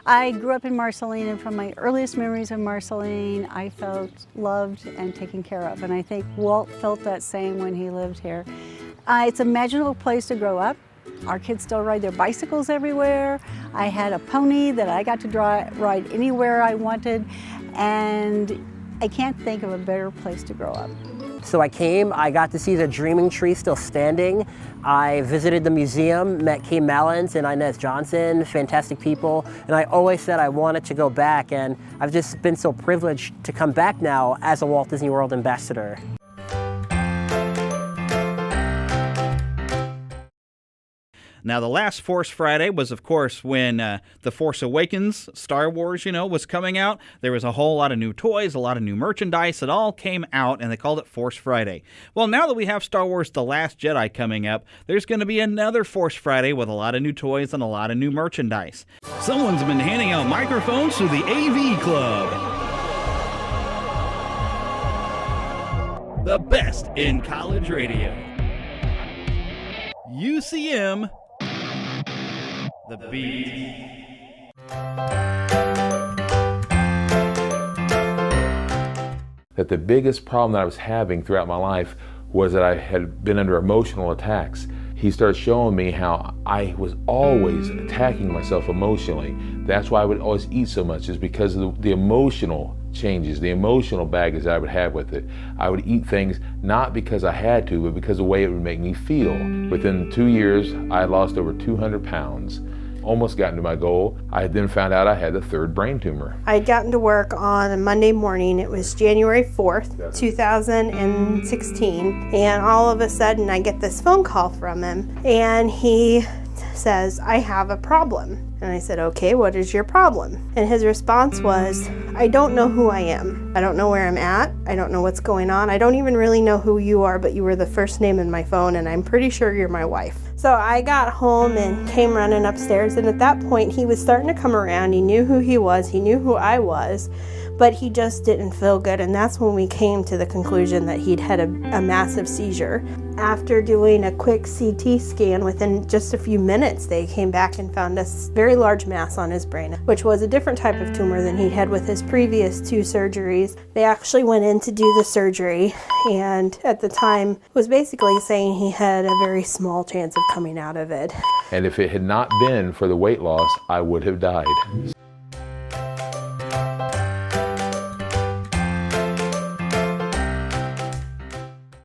I grew up in Marceline, and from my earliest memories of Marceline, I felt loved and taken care of. And I think Walt felt that same when he lived here. It's a magical place to grow up. Our kids still ride their bicycles everywhere. I had a pony that I got to ride anywhere I wanted, and I can't think of a better place to grow up. So I came, I got to see the Dreaming Tree still standing. I visited the museum, met Kay Mallins and Inez Johnson, fantastic people, and I always said I wanted to go back, and I've just been so privileged to come back now as a Walt Disney World ambassador. Now, the last Force Friday was, of course, when The Force Awakens, Star Wars, was coming out. There was a whole lot of new toys, a lot of new merchandise. It all came out, and they called it Force Friday. Well, now that we have Star Wars The Last Jedi coming up, there's going to be another Force Friday with a lot of new toys and a lot of new merchandise. Someone's been handing out microphones to the AV Club. The best in college radio. UCM. The Beat. That the biggest problem that I was having throughout my life was that I had been under emotional attacks. He started showing me how I was always attacking myself emotionally. That's why I would always eat so much, is because of the emotional changes, the emotional baggage that I would have with it. I would eat things not because I had to, but because of the way it would make me feel. Within 2 years, I had lost over 200 pounds. Almost gotten to my goal. I then found out I had the third brain tumor. I had gotten to work on a Monday morning. It was January 4th, 2016. And all of a sudden I get this phone call from him. And he says, "I have a problem." And I said, "Okay, what is your problem?" And his response was, "I don't know who I am. I don't know where I'm at. I don't know what's going on. I don't even really know who you are, but you were the first name in my phone, and I'm pretty sure you're my wife." So I got home and came running upstairs, and at that point he was starting to come around. He knew who he was, he knew who I was, but he just didn't feel good, and that's when we came to the conclusion that he'd had a massive seizure. After doing a quick CT scan, within just a few minutes they came back and found a very large mass on his brain, which was a different type of tumor than he'd had with his previous 2 surgeries. They actually went in to do the surgery, and at the time was basically saying he had a very small chance of coming out of it. And if it had not been for the weight loss, I would have died.